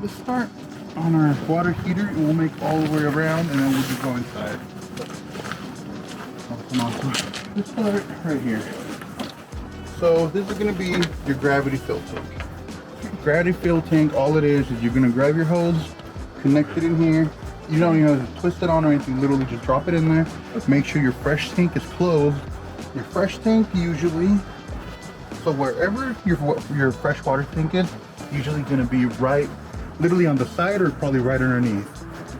let's start on our water heater and we'll make all the way around and then we'll just go inside. Oh, come on. Let's start right here. So this is going to be your gravity fill tank. Gravity fill tank, all it is you're going to grab your hose, connect it in here. You don't even have to twist it on or anything, literally just drop it in there. Make sure your fresh tank is closed. Your fresh tank usually, so wherever your freshwater tank is, usually going to be right, literally on the side or probably right underneath.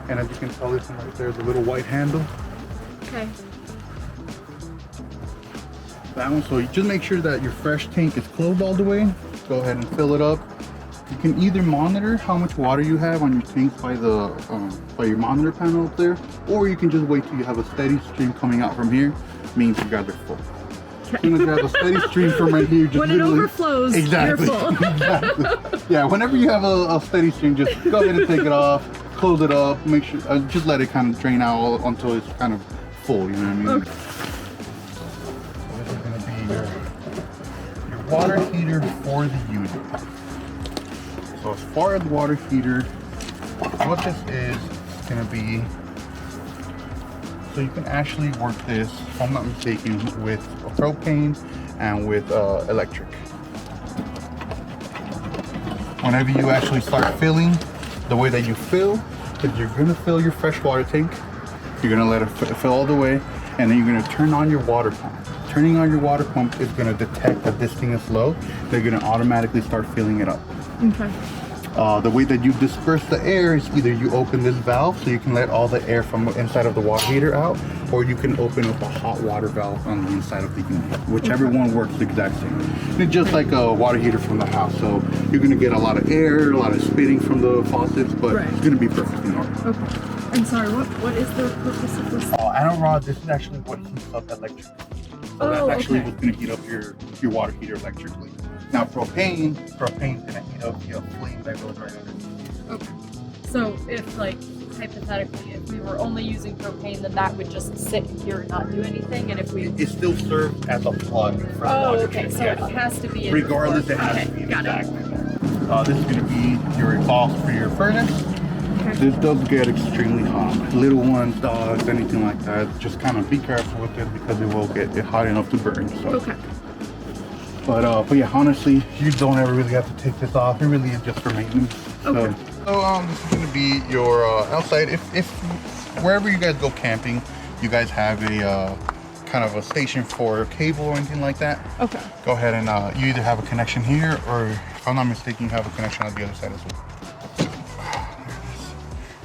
And as you can tell, this one right there is a little white handle. Okay. That one, so you just make sure that your fresh tank is closed all the way. Go ahead and fill it up. You can either monitor how much water you have on your tank by the by your monitor panel up there, or you can just wait till you have a steady stream coming out from here. Means you guys are full. As soon as you have a steady stream from right here, just when it overflows, exactly, you're full. exactly. Yeah, whenever you have a steady stream, just go ahead and take it off, close it up, make sure, just let it kind of drain out until it's kind of full. You know what I mean? Okay. So this is going to be your water heater for the unit. So as far as the water heater, what this is going to be, so you can actually work this, if I'm not mistaken, with propane and with electric. Whenever you actually start filling, the way that you fill is you're going to fill your freshwater tank, you're going to let it fill all the way, and then you're going to turn on your water pump. Turning on your water pump is going to detect that this thing is low. They're going to automatically start filling it up. Okay. The way that you disperse the air is either you open this valve so you can let all the air from inside of the water heater out, or you can open up a hot water valve on the inside of the unit. Whichever one works the exact same. It's just like a water heater from the house, so you're going to get a lot of air, a lot of spitting from the faucets, but it's going to be perfectly normal. Okay. I'm sorry, what is the purpose of this? Iron rod, this is actually what heats up electric. So that's actually what's going to heat up your water heater electrically. Now propane's going to heat up your flame that goes right underneath. Okay. So if, like, hypothetically, if we were only using propane, then that would just sit here and not do anything, and if we... It still serves as a plug for water. Okay, so it has to be... Regardless, it has to be exactly there. This is going to be your exhaust for your furnace. Okay. This does get extremely hot. Little ones, dogs, anything like that, just kind of be careful with it because it will get hot enough to burn. So. Okay. But yeah, honestly, you don't ever really have to take this off. It really is just for maintenance. Okay. So this is going to be your outside. If wherever you guys go camping, you guys have a kind of a station for cable or anything like that. Okay. Go ahead and you either have a connection here, or if I'm not mistaken, you have a connection on the other side as well.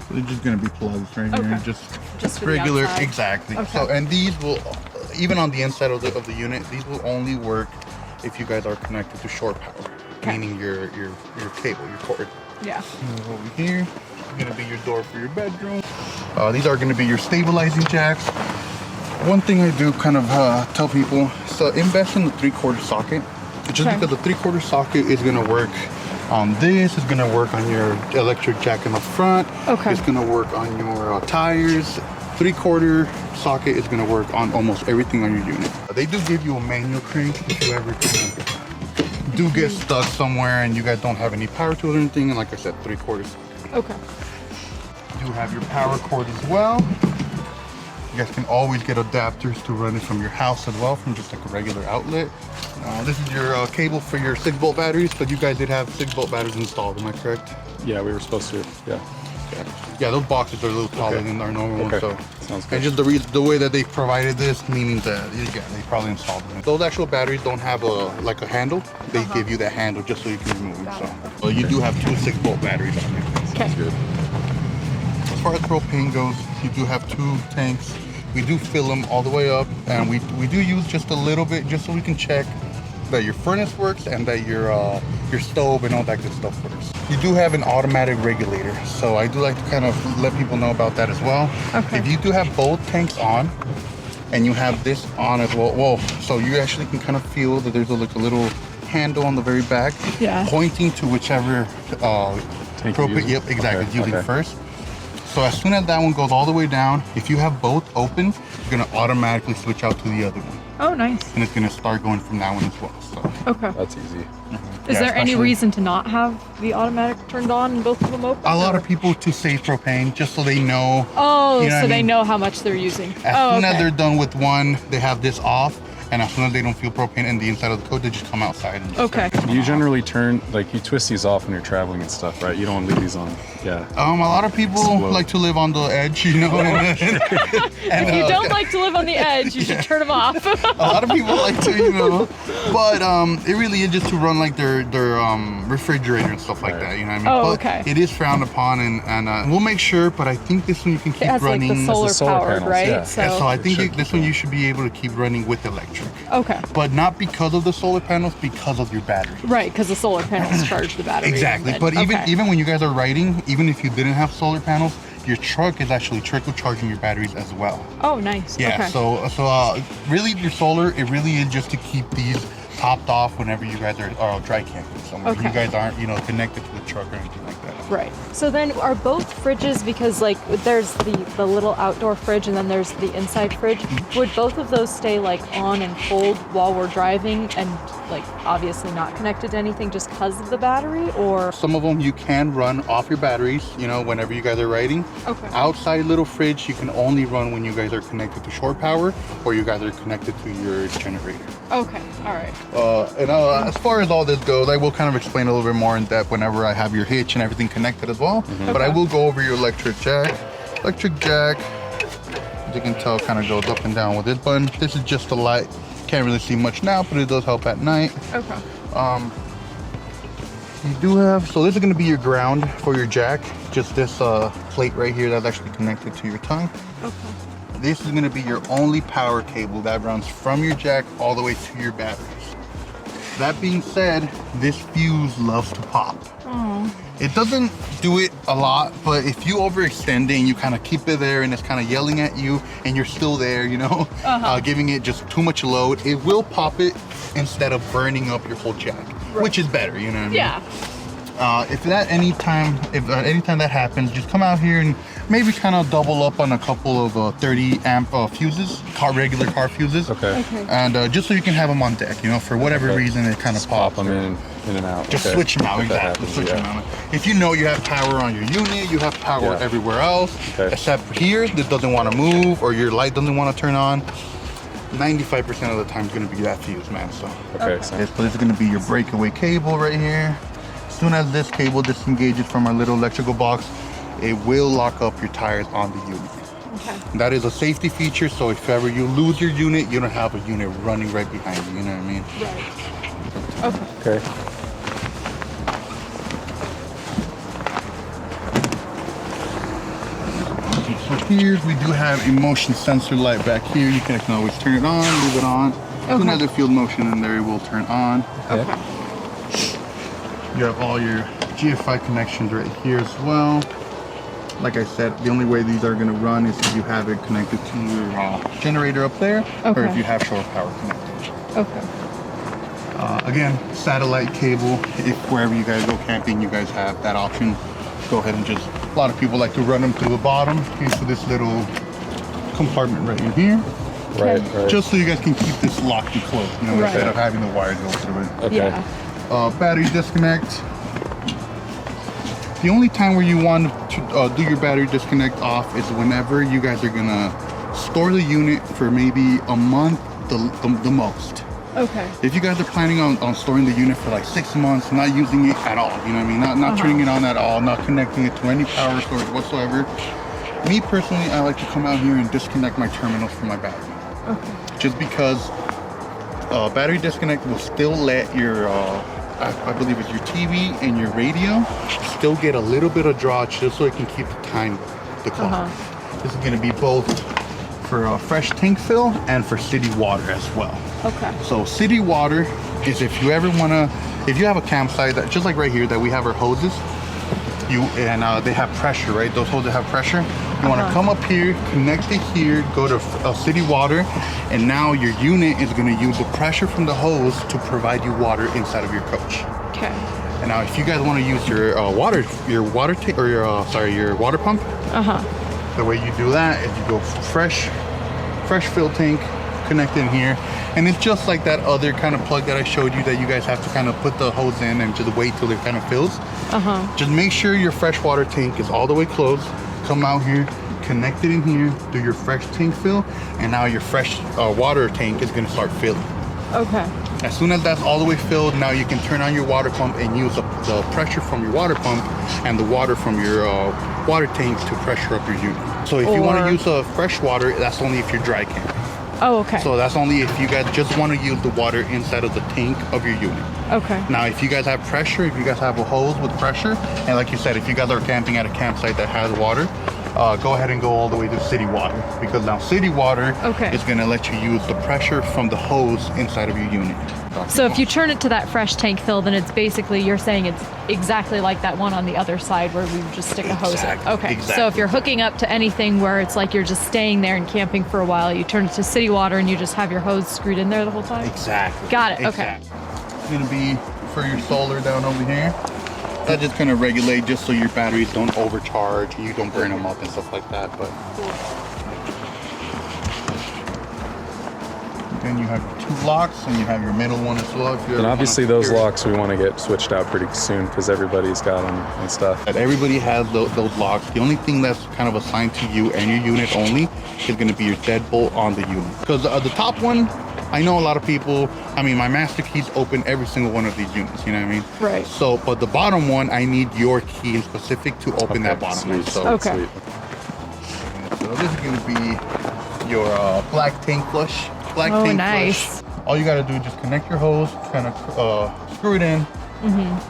So they're just going to be plugs right here, just regular, exactly. Okay. So and these will, even on the inside of the unit, these will only work if you guys are connected to shore power, meaning your cable, your cord. Yeah. And over here is going to be your door for your bedroom. These are going to be your stabilizing jacks. One thing I do kind of tell people, so invest in the 3/4 socket. Just because the 3/4 socket is going to work on this, is going to work on your electric jack in the front. Okay. It's going to work on your tires. 3/4 socket is going to work on almost everything on your unit. They do give you a manual crank if you ever kind of do get stuck somewhere and you guys don't have any power tools or anything. And like I said, 3/4. Okay. You do have your power cord as well. You guys can always get adapters to run it from your house as well, from just like a regular outlet. This is your cable for your 6-volt batteries, but you guys did have 6-volt batteries installed, am I correct? Yeah, we were supposed to, yeah. Yeah, those boxes are a little taller than our normal ones, so sounds good. and just the way that they provided this, meaning that they probably installed them. Those actual batteries don't have a handle. They give you that handle just so you can remove them. So you do have 2 6-volt batteries on it. Sounds good. As far as propane goes, you do have 2 tanks. We do fill them all the way up, and we do use just a little bit just so we can check that your furnace works and that your stove and all that good stuff works. You do have an automatic regulator, so I do like to kind of let people know about that as well. Okay. If you do have both tanks on and you have this on as well, so you actually can kind of feel that there's like a little handle on the very back, pointing to whichever propane. Yep, exactly. Using first. So as soon as that one goes all the way down, if you have both open, you're gonna automatically switch out to the other one. Oh, nice. And it's gonna start going from that one as well. So. Okay. That's easy. Is there any especially- reason to not have the automatic turned on and both of them open? A lot or- of people to save propane, just so they know. Oh, you know what so I they mean? know how much they're using. As Oh, soon as okay. they're done with one, they have this off, and as soon as they don't feel propane in the inside of the coat, they just come outside. And just Okay. start You generally turn, like, you twist these off when you're traveling and stuff, right? You don't want to leave these on. Yeah. A lot of people Slow. like to live on the edge, you know. and, If you don't like to live on the edge, you should turn them off. a lot of people like to, you know, but it really is just to run like their refrigerator and stuff like Right. that. You know what I mean? Oh, but okay. it is frowned upon, and we'll make sure. But I think this one you can keep It has like running. the solar, solar powered, panels, right? yeah. So I think Should this keep one you should be able to keep running with electric, Okay. but not because of the solar panels, because of your battery. Right, because the solar panels charge the battery. Exactly. and But then- even okay. even when you guys are riding, even if you didn't have solar panels, your truck is actually trickle charging your batteries as well. Oh, nice. Yeah. Okay. So really, your solar, it really is just to keep these topped off whenever you guys are dry camping somewhere. Okay. You guys aren't, you know, connected to the truck or anything like that. Right. So then are both fridges, because like there's the little outdoor fridge and then there's the inside fridge, would both of those stay like on and cold while we're driving and like obviously not connected to anything just because of the battery, or? Some of them you can run off your batteries, you know, whenever you guys are riding. Okay. Outside little fridge, you can only run when you guys are connected to shore power or you guys are connected to your generator. Okay. All right. As far as all this goes, I will kind of explain a little bit more in depth whenever I have your hitch and everything connected as well. But I Okay. will go over your electric jack. Electric jack, as you can tell, kind of goes up and down with this button. This is just a light. Can't really see much now, but it does help at night. Okay. You do have, so this is going to be your ground for your jack. Just this plate right here that's actually connected to your tongue. Okay. This is going to be your only power cable that runs from your jack all the way to your batteries. That being said, this fuse loves to pop. Oh. It doesn't do it a lot, but if you overextend it and you kind of keep it there and it's kind of yelling at you and you're still there, you know, giving it just too much load, it will pop it instead of burning up your whole jack, which is better, you know what I mean? Yeah. If at any time that happens, just come out here and maybe kind of double up on a couple of 30 amp fuses, regular car fuses. Okay. Okay. And just so you can have them on deck, you know, for whatever Okay. reason it kind of Just pop pops. them in and out. Just Okay. switch them out, If that exactly. happens, Switch yeah. them out. If you know you have power on your unit, you have power Yeah. everywhere else, Okay. except for here, this doesn't want to move or your light doesn't want to turn on. 95% of the time it's going to be that fuse, man. So Okay. So this is going to be your breakaway cable right here. As soon as this cable disengages from our little electrical box, it will lock up your tires on the unit. Okay. That is a safety feature, so if ever you lose your unit, you don't have a unit running right behind you, you know what I mean? Right. Okay. okay. So here we do have a motion sensor light back here. You can always turn it on, leave it on. As soon as the field motion in there, it will turn on. Okay. You have all your GFI connections right here as well. Like I said, the only way these are going to run is if you have it connected to your generator up there, or if Okay. you have shore power connected. Okay. Again, satellite cable. If wherever you guys go camping, you guys have that option. Go ahead and just, a lot of people like to run them to the bottom into this little compartment right in here. Right. Okay. Right. Just so you guys can keep this locked and closed, you know, Right. instead of having the wires go through it. Okay. Yeah. Battery disconnect. The only time where you want to do your battery disconnect off is whenever you guys are gonna store the unit for maybe a month, the most. Okay. If you guys are planning on storing the unit for like 6 months, not using it at all, you know what I mean? Not turning it on at all, not connecting it to any power source whatsoever. Me personally, I like to come out here and disconnect my terminals from my battery. Okay. Just because battery disconnect will still let your, I believe it's your TV and your radio, still get a little bit of draw just so it can keep the clock. This is gonna be both for fresh tank fill and for city water as well. Okay. So city water is if you ever wanna, if you have a campsite that, just like right here that we have our hoses, they have pressure, right? Those hoses have pressure. You wanna come up here, connect it here, go to city water, and now your unit is gonna use the pressure from the hose to provide you water inside of your coach. Okay. And now if you guys wanna use your water pump, the way you do that is you go fresh fill tank, connected in here, and it's just like that other kind of plug that I showed you that you guys have to kind of put the hose in and just wait till it kind of fills. Just make sure your freshwater tank is all the way closed. Come out here, connect it in here, do your fresh tank fill, and now your fresh water tank is gonna start filling. Okay. As soon as that's all the way filled, now you can turn on your water pump and use the pressure from your water pump and the water from your water tank to pressure up your unit. So if you want to use fresh water, that's only if you're dry camping. Oh, okay. So that's only if you guys just want to use the water inside of the tank of your unit. Okay. Now, if you guys have pressure, if you guys have a hose with pressure, and like you said, if you guys are camping at a campsite that has water, go ahead and go all the way to city water, because now city water is going to let you use the pressure from the hose inside of your unit. So if you turn it to that fresh tank fill, then it's basically, you're saying it's exactly like that one on the other side where we just stick a hose in. Okay. Exactly. So if you're hooking up to anything where it's like you're just staying there and camping for a while, you turn it to city water and you just have your hose screwed in there the whole time? Exactly. Got it. Exactly. It's going to be for your solar down over here. That's just going to regulate just so your batteries don't overcharge and you don't burn them up and stuff like that. But then you have your 2 locks and you have your middle one as well. If you And obviously those locks we want to get switched out pretty soon because everybody's got them and stuff. Everybody has those locks. The only thing that's kind of assigned to you and your unit only is going to be your deadbolt on the unit. Because the top one, I know a lot of people, I mean, my master keys open every single one of these units, you know what I mean? Right. So, but the bottom one, I need your key in specific to open that bottom one. So, okay. So this is going to be your black tank flush. Black tank nice. flush. All you got to do is just connect your hose, kind of screw it in.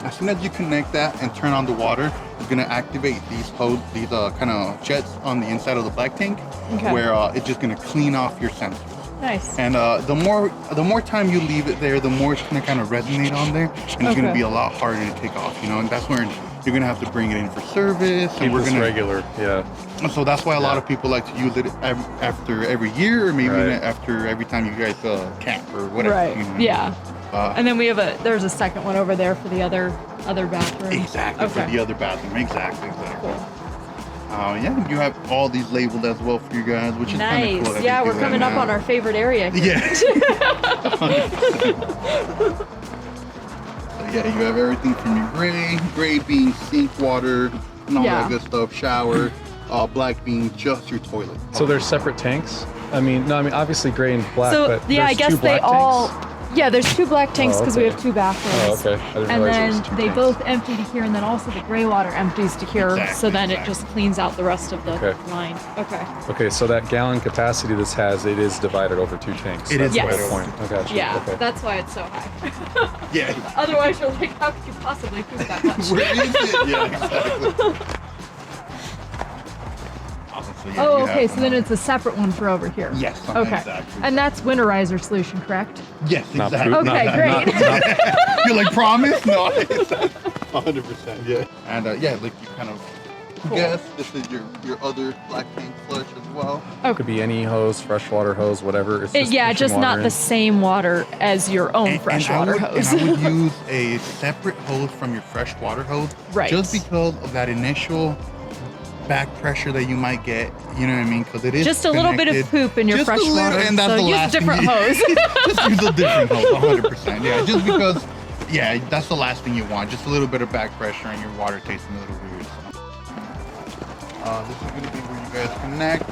As soon as you connect that and turn on the water, it's going to activate these kind of jets on the inside of the black tank, where it's just going to clean off your sensors. Nice. And the more time you leave it there, the more it's gonna kind of resonate on there, and it's gonna be a lot harder to take off, you know. And that's where you're gonna have to bring it in for service. And we're gonna regular, So that's why a lot of people like to use it after every year, or maybe after every time you guys camp or whatever. Right. You know? Yeah. And then we have there's a second one over there for the other bathroom. Exactly. For the other bathroom. Exactly. Cool. Yeah, you have all these labeled as well for you guys, which is kind of cool. Yeah, we're coming up on our favorite area here. Yeah. So yeah, you have everything from your gray being sink water and all that good stuff, shower, black being just your toilet. So there's separate tanks? I mean, obviously gray and black, so, but yeah, I guess they all... Tanks? Yeah, there's 2 black tanks because we have 2 bathrooms. Oh, okay. I didn't and realize then there was 2 they tanks. both empty to here, and then also the gray water empties to here, so then it just cleans out the rest of the line. Okay. Okay, so that gallon capacity this has, it is divided over 2 tanks. It is That's divided the point. I got you. Yeah, Okay. that's why it's so high. Yeah. Otherwise, you're like, how could you possibly poop that much? Where is it? Yeah, exactly. So, yeah, Oh, okay, so then it's a separate one for over here. Yes. Okay. Exactly. And that's winterizer solution, correct? Yes, Not exactly. poop, Okay, great. You're like, promise? No, 100%. Yeah. And yeah, like you kind of guess, this is your other black tank flush as well. Okay. Could be any hose, freshwater hose, whatever. It's just Yeah, pushing just water not in. the same water as your own freshwater hose. And I would use a separate hose from your freshwater hose. Right. Just because of that initial back pressure that you might get, you know what I mean? Because it is just a little bit of poop in your fresh water, and that's so the use last a different thing hose. Just use a different hose, 100%. Yeah, just because, yeah, that's the last thing you want. Just a little bit of back pressure and your water tasting a little weird. So. This is going to be where you guys connect. I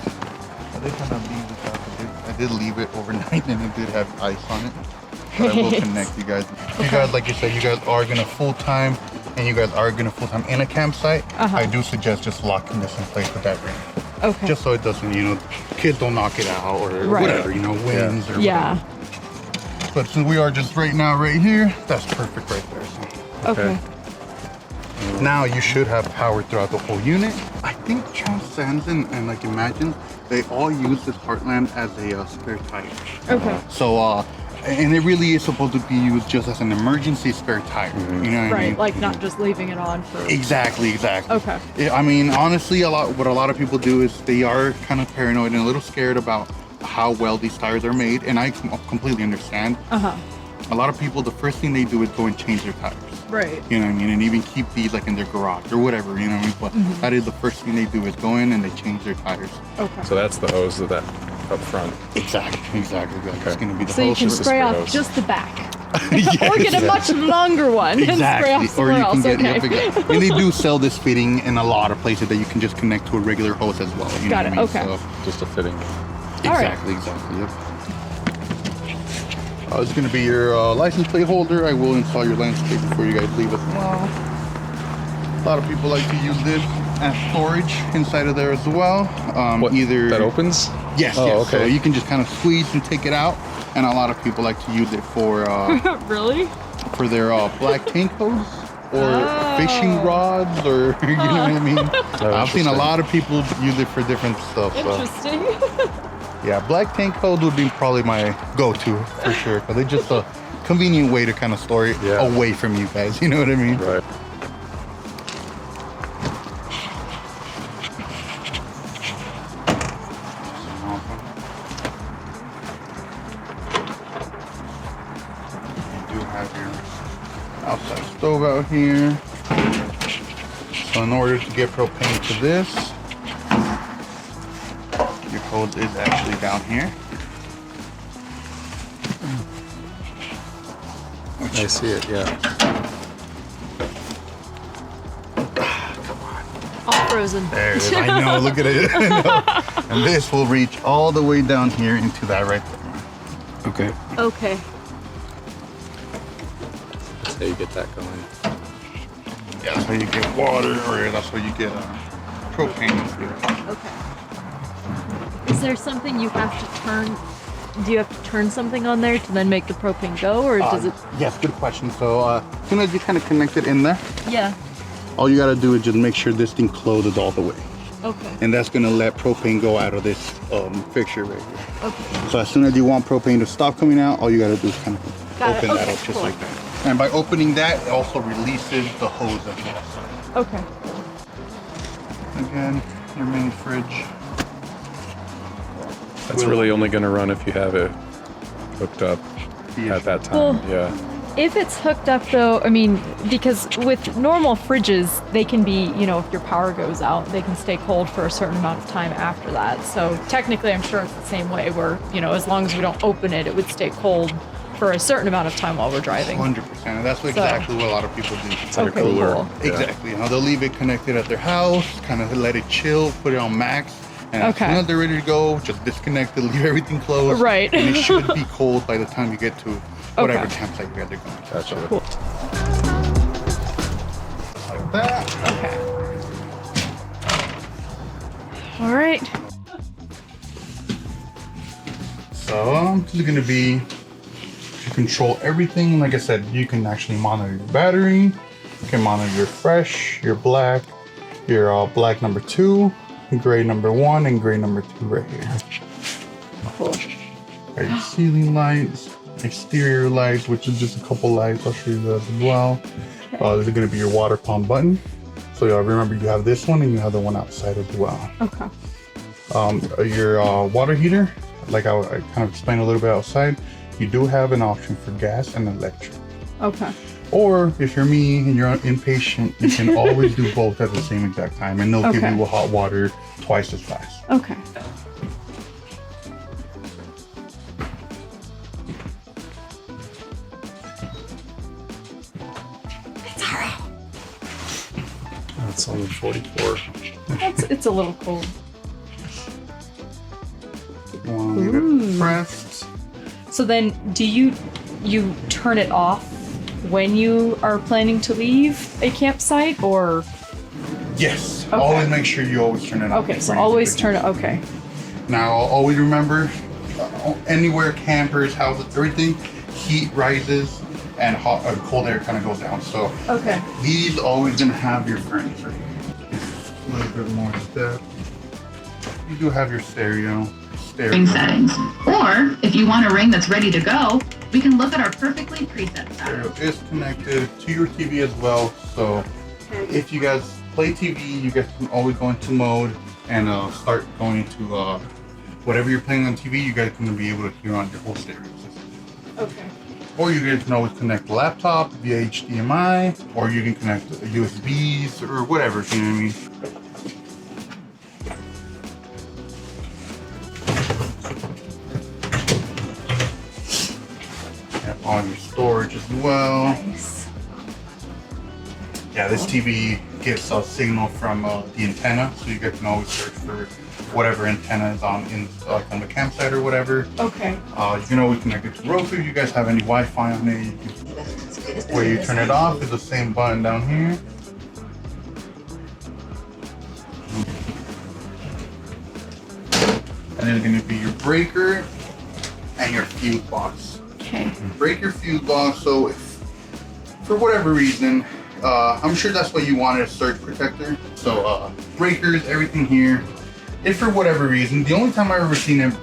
did kind of leave this out. I did leave it overnight, and it did have ice on it. But I will connect you guys. You guys, like you said, you guys are going to full-time, and you guys are going to full-time in a campsite. I do suggest just locking this in place with that ring. Okay. Just so it doesn't, you know, kids don't knock it out or whatever, you know, winds or whatever. But since we are just right here, that's perfect right there. So. Okay. Now you should have power throughout the whole unit. I think Transcend and like Imagine, they all use this Heartland as a spare tire. Okay. So, and it really is supposed to be used just as an emergency spare tire. You know what I mean? Like not just leaving it on for... Exactly. Okay. I mean, honestly, what a lot of people do is they are kind of paranoid and a little scared about how well these tires are made, and I completely understand. A lot of people, the first thing they do is go and change their tires. Right. You know what I mean? And even keep these like in their garage or whatever, you know what I mean? But that is the first thing they do is go in and they change their tires. Okay. So that's the hose of that up front. Exactly. It's going to be the So you hose. can Just a spray spray off hose. just the back. Yeah, Or get a much longer one and spray off exactly. Or somewhere you else. can get, Okay. and they do sell this fitting in a lot of places that you can just connect to a regular hose as well. You know Got what it, I mean? okay. So, Just a fitting. exactly. Yep. It's going to be your license plate holder. I will install your license plate before you guys leave as well. A lot of people like to use this as storage inside of there as well. What, Either that opens? Yes, Oh, yes. okay. So you can just kind of squeeze and take it out. And a lot of people like to use it for Really? for their black tank hose or fishing rods, or you know what I mean. I've seen a interesting. lot of people use it for different stuff. So. Interesting. Yeah, black tank hose would be probably my go-to for sure, because it's just a convenient way to kind of store it away from you guys. You know what I mean? Right. You do have your outside stove out here. So in order to get propane to this, your hose is actually down here. I see it, yeah. All frozen. There it is. I know, look at it. I know. And this will reach all the way down here into that right there. Okay. Okay. That's how you get that going. Yeah, that's how you get water, or that's how you get propane. Okay. Is there something you have to turn? Do you have to turn something on there to then make the propane go, or does it? Yes, good question. So as soon as you kind of connect it in there, Yeah. all you got to do is just make sure this thing closes all the way. Okay. And that's going to let propane go out of this fixture right here. Okay. So as soon as you want propane to stop coming out, all you got to do is kind of Got it. open that Okay, up just cool. like that. And by opening that, it also releases the hose as well. Okay. Again, your main fridge. That's really only going to run if you have it hooked up at that time. Well, yeah. If it's hooked up though, I mean, because with normal fridges, they can be, you know, if your power goes out, they can stay cold for a certain amount of time after that. So technically, I'm sure it's the same way where, you know, as long as we don't open it, it would stay cold for a certain amount of time while we're driving. 100%. And that's exactly what a lot of people do. It's like Okay, a cooler. cool. Yeah. Exactly. You know, they'll leave it connected at their house, kind of let it chill, put it on max. And as Okay. soon as they're ready to go, just disconnect it, leave everything closed. Right. And it should be cold by the time you get to whatever Okay. campsite you guys are going to. Gotcha. So, Cool. like that. Okay. All right. So this is going to be to control everything. Like I said, you can actually monitor your battery. You can monitor your fresh, your black, your black number 2, gray number 1, and gray number 2 right here. Cool. Got your ceiling lights, exterior lights, which is just a couple lights. I'll show you those as well. This is going to be your water pump button. So remember, you have this one and you have the one outside as well. Okay. Your water heater, like I kind of explained a little bit outside, you do have an option for gas and electric. Okay. Or if you're me and you're impatient, you can always do both at the same exact time, and they'll give Okay. you hot water twice as fast. Okay. It's only 44. It's a little cold. You want to leave it pressed. So then, do you turn it off when you are planning to leave a campsite, or? Yes. Okay. Always make sure you always turn it off. Okay, so before you always do turn it. Okay. Now, always remember, anywhere, campers, houses, everything, heat rises and hot, cold air kind of goes down. So Okay. these always gonna have your furnace right here. A little bit more step. You do have your stereo. Ring settings. Or if you want a ring that's ready to go, we can look at our perfectly preset Stereo setup. is connected to your TV as well. So if you guys play TV, you guys can always go into mode and start going into whatever you're playing on TV. You guys can be able to hear on your whole stereo system. Okay. Or you guys can always connect the laptop via HDMI, or you can connect USBs or whatever. You know what I mean? on your storage as well. Nice. Yeah, this TV gets a signal from the antenna, so you guys can always search for whatever antenna is on the campsite or whatever. Okay. You can always connect it to Roku. If you guys have any Wi-Fi on it, you can, where you turn it off is the same button down here. And it's going to be your breaker and your fuse box. Okay. Breaker, fuse box. So if, for whatever reason, I'm sure that's why you wanted a surge protector. So breakers, everything here. If for whatever reason, the only time I've ever seen it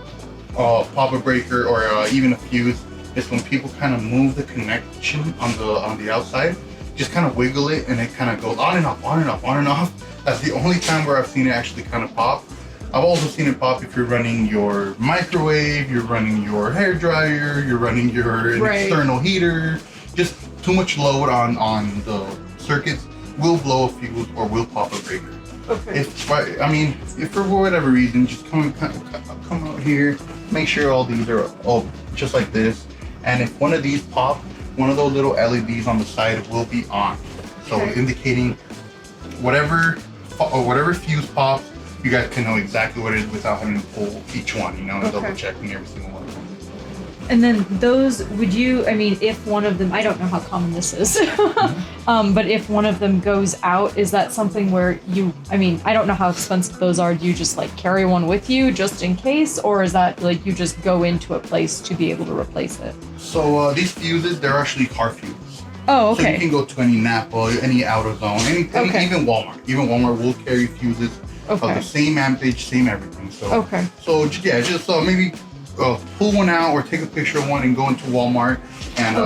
pop a breaker or even a fuse is when people kind of move the connection on the outside, just kind of wiggle it and it kind of goes on and off, on and off, on and off. That's the only time where I've seen it actually kind of pop. I've also seen it pop if you're running your microwave, you're running your hair dryer, you're running your external heater. Just too much load on the circuits will blow a fuse or will pop a breaker. Okay. If for whatever reason, just come out here, make sure all these are just like this, and if one of these pop, one of those little LEDs on the side will be on, so indicating whatever fuse pops, you guys can know exactly what it is without having to pull each one, and double checking every single one of them. And then those, would you, if one of them, I don't know how common this is, but if one of them goes out, is that something where you, I don't know how expensive those are. Do you just like carry one with you just in case? Or is that like you just go into a place to be able to replace it? So these fuses, they're actually car fuses. Oh, okay. So you can go to any Napa, any AutoZone, even Walmart. Even Walmart will carry fuses of the same amperage, same everything. So, so yeah, just maybe pull one out or take a picture of one and go into Walmart. And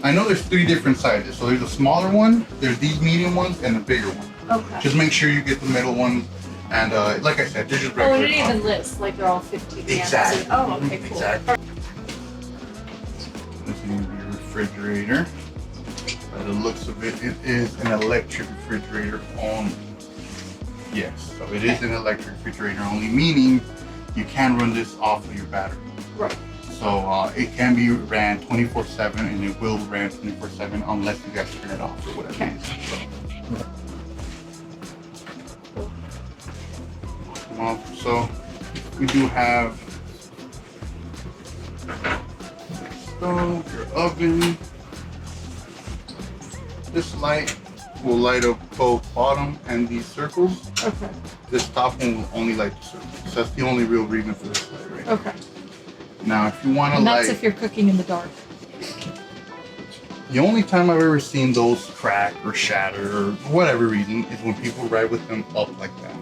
I know there's 3 different sizes. So there's a smaller one, there's these medium ones, and the bigger one. Okay. Just make sure you get the middle one. And like I said, they're just regular. Oh, and it even lists like they're all 15 amps. Exactly. Oh, okay, cool. Exactly. This is going to be your refrigerator. By the looks of it, it is an electric refrigerator only. Yes, so it is an electric refrigerator only, meaning you can run this off of your battery. Right. So it can be ran 24/7, and it will ran 24/7 unless you guys turn it off or whatever. Okay. So we do have stove, your oven. This light will light up both bottom and these circles. Okay. This top one will only light the circles. So that's the only real reason for this light, right? Okay. Now, if you want to light... And light... that's if you're cooking in the dark. The only time I've ever seen those crack or shatter or whatever reason is when people ride with them up like that.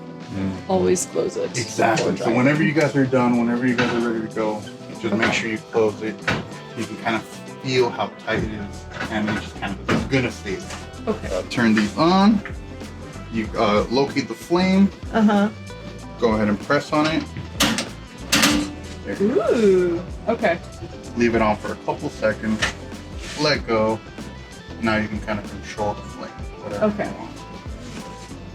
Always close it. Exactly. So whenever you guys are done, whenever you guys are ready to go, just make sure you close it. You can kind of feel how tight it is, and it's just kind of it's gonna stay there. Okay. Turn these on. You locate the flame. Go ahead and press on it. There. Ooh. Okay. Leave it on for a couple seconds. Let go. Now you can kind of control the flame. Whatever you want.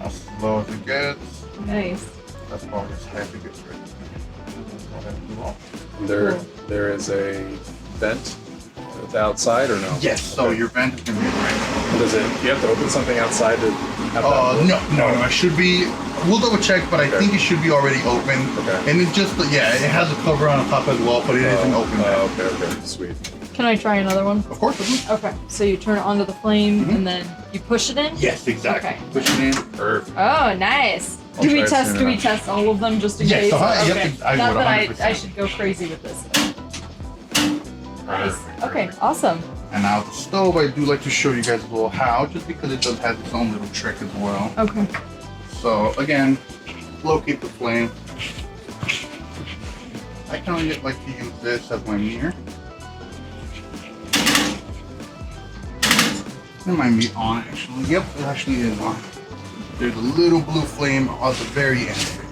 As slow as it gets. Nice. That's probably as high as it gets ready. There is a vent at the outside or no? Yes, so your vent is going to be right. Does it, you have to open something outside to have that? No, it should be, we'll double check, but I think it should be already open. Okay. And it just, it has a cover on the top as well, but it isn't open yet. Okay, sweet. Can I try another one? Of course. Okay, so you turn it onto the flame and then you push it in? Yes, exactly. Okay. Push it in. Perfect. Oh, nice. Do we test all of them just in case? Okay. Not that I should go crazy with this. Nice. Okay, awesome. And now the stove, I do like to show you guys a little how, just because it does have its own little trick as well. Okay. So again, locate the flame. I kind of like to use this as my mirror. It might be on actually. Yep, it actually is on. There's a little blue flame at the very end of it.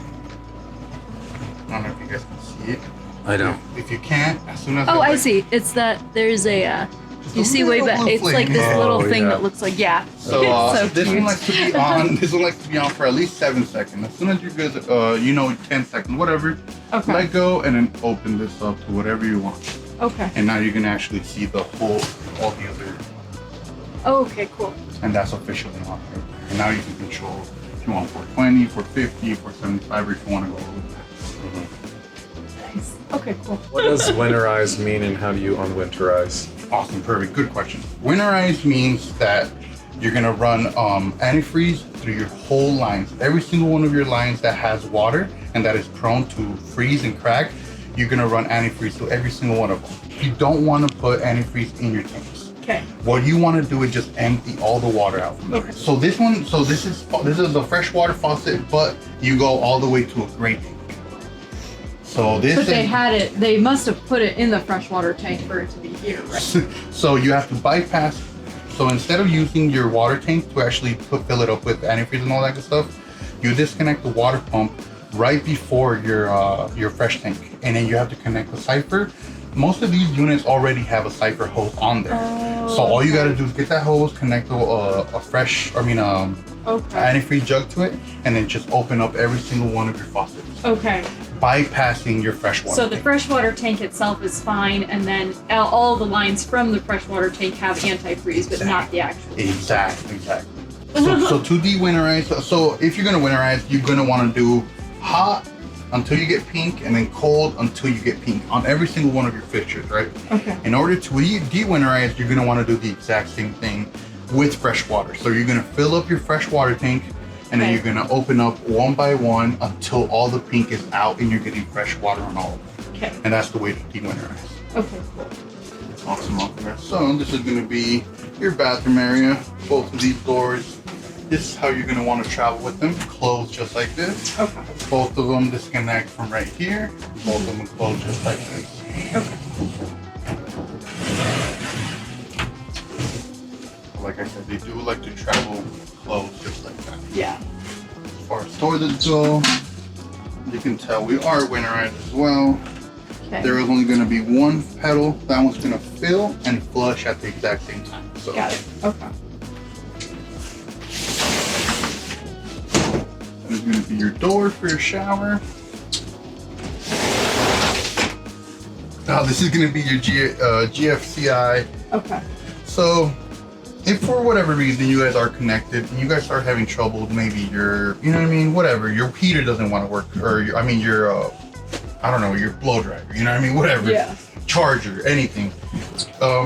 I don't know if you guys can see it. I don't. If you can't, as soon as I see. It's that there's a you see way back. It's like this little thing that looks like So, this one likes to be on. This one likes to be on for at least 7 seconds. As soon as you guys, 10 seconds, whatever. Okay. Let go and then open this up to whatever you want. Okay. And now you're gonna actually see the whole, all the other, Oh, okay, cool. and that's officially on there. And now you can control if you want 420, 450, 475, or if you want to go over that. Nice. Okay, cool. What does winterize mean, and how do you unwinterize? Awesome, perfect, good question. Winterize means that you're gonna run antifreeze through your whole lines. Every single one of your lines that has water and that is prone to freeze and crack, you're gonna run antifreeze through every single one of them. You don't want to put antifreeze in your tanks. Okay. What you want to do is just empty all the water out from there. Okay. So this is the freshwater faucet, but you go all the way to a gray tank. So this But they must have put it in the freshwater tank for it to be here, right? So you have to bypass. So instead of using your water tank to actually fill it up with antifreeze and all that good stuff, you disconnect the water pump right before your fresh tank, and then you have to connect the siphon. Most of these units already have a siphon hose on there. Oh, So all you got to do is get that hose, connect antifreeze jug to it, and then just open up every single one of your faucets, Okay. bypassing your freshwater So the tank. freshwater tank itself is fine, and then all the lines from the freshwater tank have antifreeze, but not the actual. Exactly. So to de-winterize, so if you're gonna winterize, you're gonna want to do hot until you get pink, and then cold until you get pink on every single one of your fixtures, right? Okay. In order to de-winterize, you're gonna want to do the exact same thing with fresh water. So you're gonna fill up your fresh water tank, and then Okay. you're gonna open up one by one until all the pink is out and you're getting fresh water on all of them. Okay. And that's the way to de-winterize. Okay, cool. Awesome. So this is gonna be your bathroom area. Both of these doors. This is how you're gonna want to travel with them. Closed just like this. Okay. Both of them disconnect from right here. Both of them close just like this. Okay. Like I said, they do like to travel closed just like that. Yeah. As far as toilets go, you can tell we are winterized as well. Okay. There is only going to be one pedal. That one's going to fill and flush at the exact same time. So Got it. Okay. there's going to be your door for your shower. Now this is going to be your GFCI. Okay. So if for whatever reason you guys are connected and you guys start having trouble, maybe your, you know what I mean, whatever, your heater doesn't want to work, or your, I don't know, your blow dryer, you know what I mean, whatever, Yeah. charger, anything,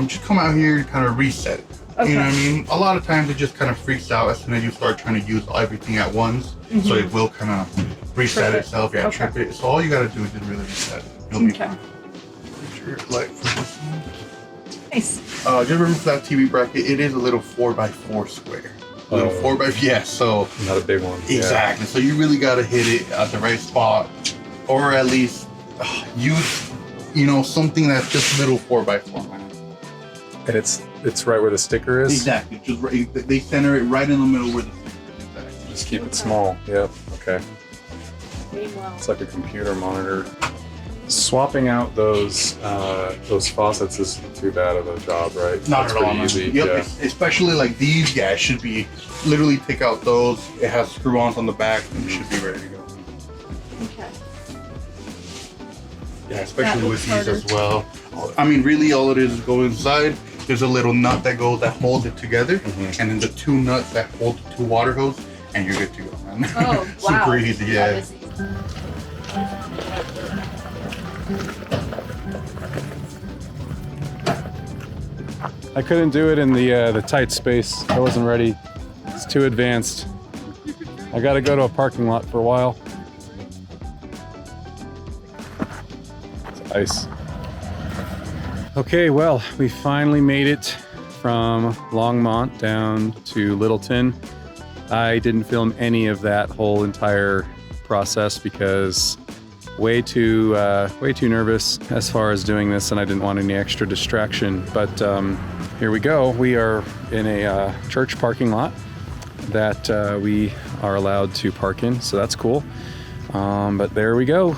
just come out here and kind of reset it. Okay. You know what I mean? A lot of times it just kind of freaks out as soon as you start trying to use everything at once. So it will kind of reset Trip it. itself. Yeah, Okay. trip it. So all you got to do is just really reset it. You'll be Okay. fine. Put your light for this one. Nice. Just remember for that TV bracket, it is a little 4x4 square. A little 4x, yeah, so. Not a big one. Exactly, so you really gotta hit it at the right spot, or at least use, something that's just a little 4x4, man. And it's right where the sticker is. Exactly, just right, they center it right in the middle where the sticker is. Exactly. Just keep it small. Yep. Okay. Meanwhile. It's like a computer monitor. Swapping out those faucets isn't too bad of a job, right? Not That's at all, pretty man. easy. Yep, Yeah. especially like these, yeah, it should be, literally take out those, it has screw-ons on the back, and it should be ready to go. Okay. Yeah, especially That with looks these as well. I mean, really all it is go inside. There's a little nut that holds it together, and then the two nuts that hold the two water hoses, and you're good to go, man. Oh, wow. Super easy, yeah. That is easy. I couldn't do it in the tight space. I wasn't ready. It's too advanced. I got to go to a parking lot for a while. It's ice. Okay, well, we finally made it from Longmont down to Littleton. I didn't film any of that whole entire process because way too nervous as far as doing this, and I didn't want any extra distraction. But here we go. We are in a church parking lot that we are allowed to park in, so that's cool. But there we go.